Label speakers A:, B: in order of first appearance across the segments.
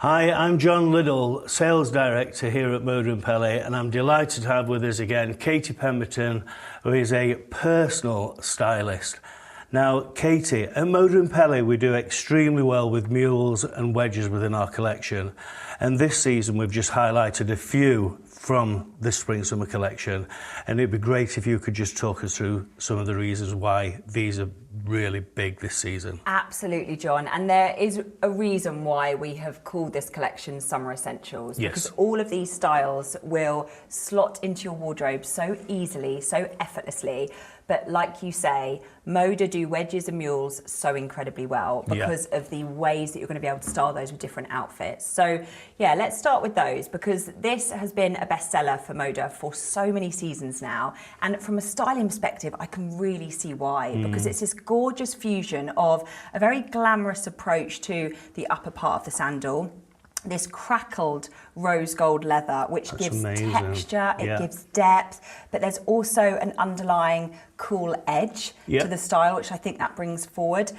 A: Hi, I'm John Liddell, Sales Director here at Moda and Pelle, and I'm delighted to have with us again Katie Pemberton, who is a personal stylist. Now, Katie, at Moda and Pelle we do extremely well with mules and wedges within our collection, and this season we've just highlighted a few from the Spring-Summer collection, and it'd be great if you could just talk us through some of the reasons why these are really big this season.
B: Absolutely, John, and there is a reason why we have called this collection Summer Essentials, because all of these styles will slot into your wardrobe so easily, so effortlessly. But like you say, Moda do wedges and mules so incredibly well because of the ways that you're going to be able to style those with different outfits. So yeah, let's start with those, because this has been a bestseller for Moda for so many seasons now. And from a styling perspective, I can really see why, because it's this gorgeous fusion of a very glamorous approach to the upper part of the sandal, this crackled rose gold leather, which gives texture, it gives depth, but there's also an underlying cool edge to the style, which I think that brings forward.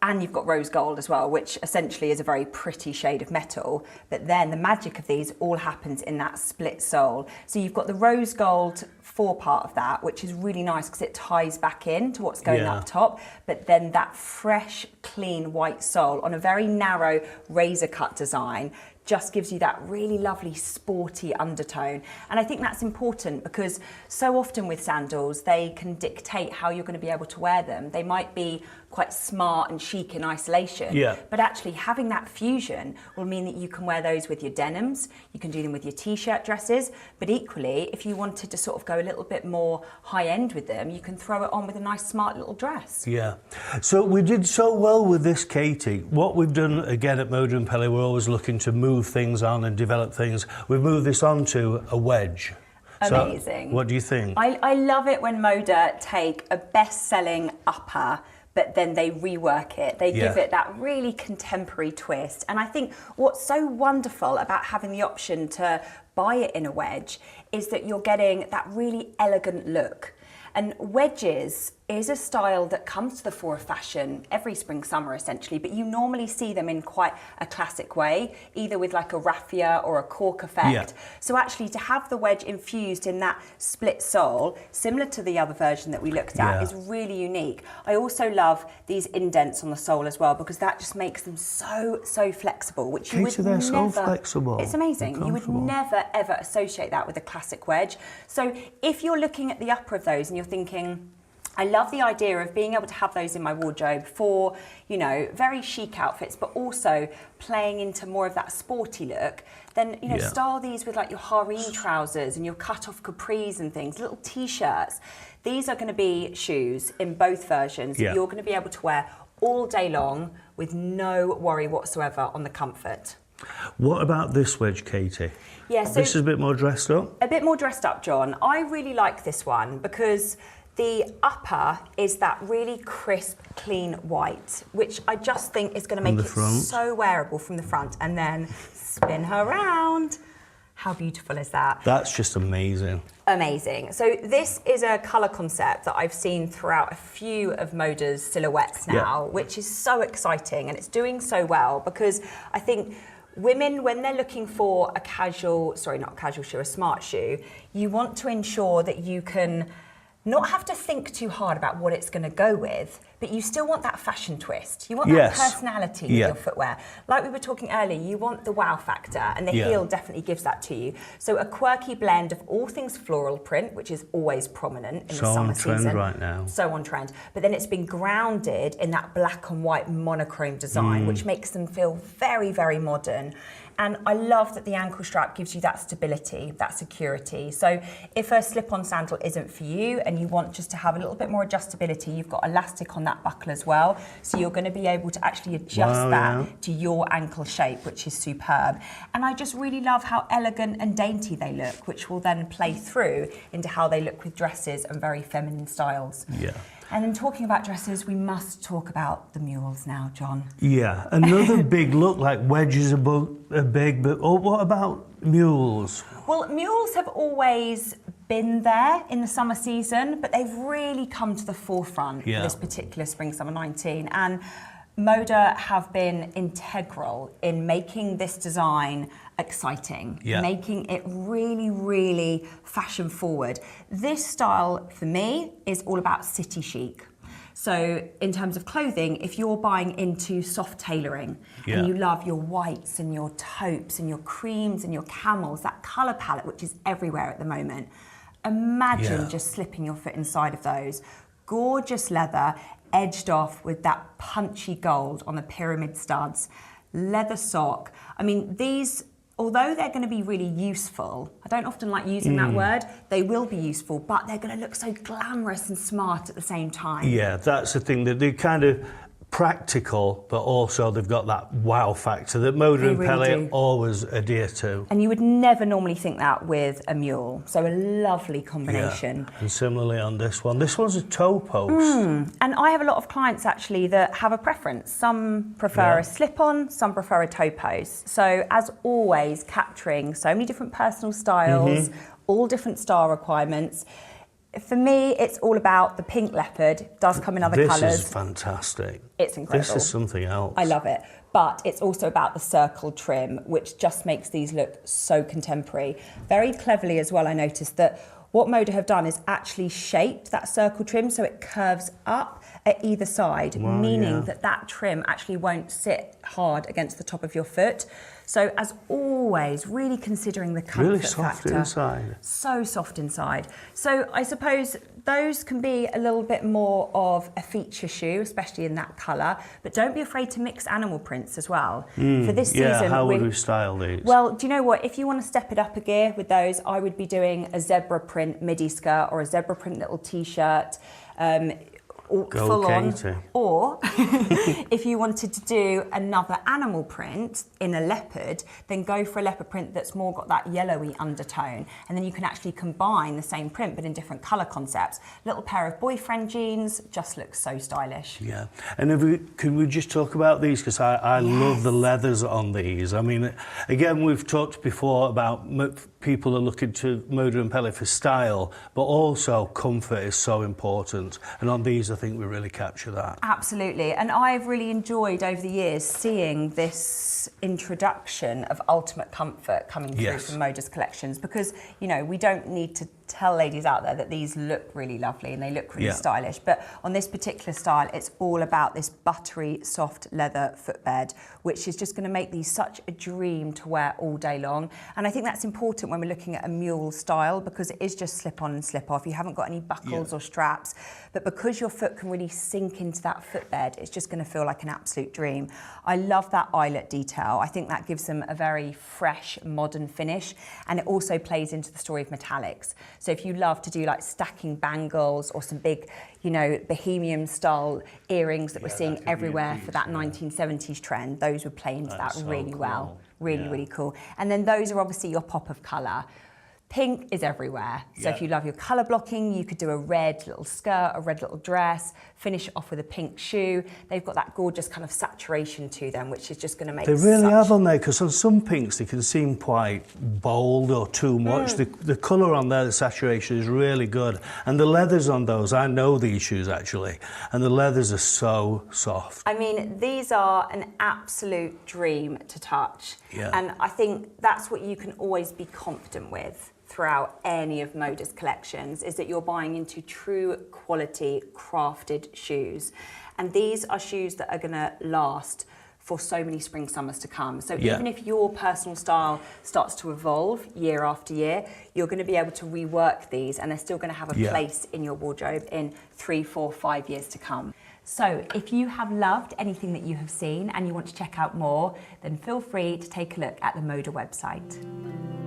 B: And you've got rose gold as well, which essentially is a very pretty shade of metal. But then the magic of these all happens in that split sole. So you've got the rose gold forepart of that, which is really nice because it ties back in to what's going up top. But then that fresh, clean white sole on a very narrow razor cut design just gives you that really lovely sporty undertone. And I think that's important because so often with sandals, they can dictate how you're going to be able to wear them. They might be quite smart and chic in isolation, but actually having that fusion will mean that you can wear those with your denims, you can do them with your t-shirt dresses, but equally, if you wanted to sort of go a little bit more high-end with them, you can throw it on with a nice smart little dress. Yeah.
A: So we did so well with this, Katie. What we've done again at Moda and Pelle, we're always looking to move things on and develop things. We've moved this on to a wedge.
B: Amazing.
A: So, what do you think?
B: I love it when Moda take a best-selling upper, but then they rework it. They give it that really contemporary twist. And I think what's so wonderful about having the option to buy it in a wedge is that you're getting that really elegant look. And wedges is a style that comes to the fore of fashion every spring, summer essentially, but you normally see them in quite a classic way, either with like a raffia or a cork effect. So actually to have the wedge infused in that split sole, similar to the other version that we looked at, is really unique. I also love these indents on the sole as well, because that just makes them so flexible, which you would never...
A: so flexible.
B: It's amazing. You would never ever associate that with a classic wedge. So if you're looking at the upper of those and you're thinking, I love the idea of being able to have those in my wardrobe for, you know, very chic outfits, but also playing into more of that sporty look, then, you know, style these with like your harem trousers and your cut-off capris and things, little t-shirts. These are going to be shoes in both versions that you're going to be able to wear all day long with no worry whatsoever on the comfort.
A: What about this wedge, Katie?
B: Yeah, so
A: this is a bit more dressed up?
B: A bit more dressed up, John. I really like this one because the upper is that really crisp, clean white, which I just think is going to make it so wearable from the front. And then spin her around. How beautiful is that?
A: That's just amazing.
B: Amazing. So this is a colour concept that I've seen throughout a few of Moda's silhouettes now, which is so exciting, and it's doing so well because I think women, when they're looking for a casual, sorry, not a casual shoe, a smart shoe, you want to ensure that you can not have to think too hard about what it's going to go with, but you still want that fashion twist. You want that personality with your footwear. Like we were talking earlier, you want the wow factor, and the heel definitely gives that to you. So a quirky blend of all things floral print, which is always prominent in the summer season. So on trend
A: right now.
B: So on trend. But then it's been grounded in that black and white monochrome design, which makes them feel very, very modern. And I love that the ankle strap gives you that stability, that security. So if a slip-on sandal isn't for you and you want just to have a little bit more adjustability, you've got elastic on that buckle as well. So you're going to be able to actually adjust that to your ankle shape, which is superb. And I just really love how elegant and dainty they look, which will then play through into how they look with dresses and very feminine styles. And then talking about dresses, we must talk about the mules now, John.
A: Yeah, another big look, like wedges are big, but what about mules?
B: Well, mules have always been there in the summer season, but they've really come to the forefront for this particular Spring-Summer 19. And Moda have been integral in making this design exciting, making it really, really fashion forward. This style, for me, is all about city chic. So in terms of clothing, if you're buying into soft tailoring and you love your whites and your taupes and your creams and your camels, that colour palette which is everywhere at the moment, imagine just slipping your foot inside of those. Gorgeous leather, edged off with that punchy gold on the pyramid studs, leather sock. I mean, these, although they're going to be really useful, I don't often like using that word, they will be useful, but they're going to look so glamorous and smart at the same time.
A: Yeah, that's the thing, that they're kind of practical, but also they've got that wow factor that Moda and Pelle always adhere to.
B: And you would never normally think that with a mule, so a lovely combination.
A: Yeah. And similarly on this one's a toe post.
B: And I have a lot of clients actually that have a preference. Some prefer a slip-on, some prefer a toe post. So as always, capturing so many different personal styles, all different style requirements. For me, it's all about the pink leopard. It does come in other colours.
A: This is fantastic.
B: It's incredible.
A: This is something else.
B: I love it. But it's also about the circle trim, which just makes these look so contemporary. Very cleverly as well, I noticed that what Moda have done is actually shaped that circle trim so it curves up at either side, meaning that that trim actually won't sit hard against the top of your foot. So as always, really considering the comfort
A: really soft
B: factor.
A: Inside.
B: So soft inside. So I suppose those can be a little bit more of a feature shoe, especially in that colour, but don't be afraid to mix animal prints as well. For this season,
A: how would we style these?
B: Well, do you know what? If you want to step it up a gear with those, I would be doing a zebra print midi skirt or a zebra print little t-shirt. Full on, or if you wanted to do another animal print in a leopard, then go for a leopard print that's more got that yellowy undertone, and then you can actually combine the same print but in different colour concepts. Little pair of boyfriend jeans just looks so stylish.
A: Yeah, and can we just talk about these, because I love the leathers on these. I mean, again, we've talked before about people are looking to Moda and Pelle for style, but also comfort is so important, and on these I think we really capture that.
B: Absolutely, and I've really enjoyed over the years seeing this introduction of ultimate comfort coming through from Moda's collections, because, you know, we don't need to tell ladies out there that these look really lovely and they look really stylish, but on this particular style it's all about this buttery soft leather footbed, which is just going to make these such a dream to wear all day long. And I think that's important when we're looking at a mule style, because it is just slip on and slip off. You haven't got any buckles or straps, but because your foot can really sink into that footbed, it's just going to feel like an absolute dream. I love that eyelet detail. I think that gives them a very fresh, modern finish, and it also plays into the story of metallics. So if you love to do like stacking bangles or some big, you know, bohemian style earrings that we're seeing everywhere for that 1970s trend, those would play into that really well. Really cool. And then those are obviously your pop of colour. Pink is everywhere. So if you love your colour blocking, you could do a red little skirt, a red little dress, finish it off with a pink shoe. They've got that gorgeous kind of saturation to them, which is just going to make
A: They really have on there, because on some pinks they can seem quite bold or too much. The colour on there, the saturation is really good. And the leathers on those, I know these shoes actually, and the leathers are so soft.
B: I mean, these are an absolute dream to touch. And I think that's what you can always be confident with throughout any of Moda's collections, is that you're buying into true quality crafted shoes. And these are shoes that are going to last for so many spring summers to come. So even if your personal style starts to evolve year after year, you're going to be able to rework these, and they're still going to have a place in your wardrobe in 3, 4, 5 years to come. So if you have loved anything that you have seen and you want to check out more, then feel free to take a look at the Moda website.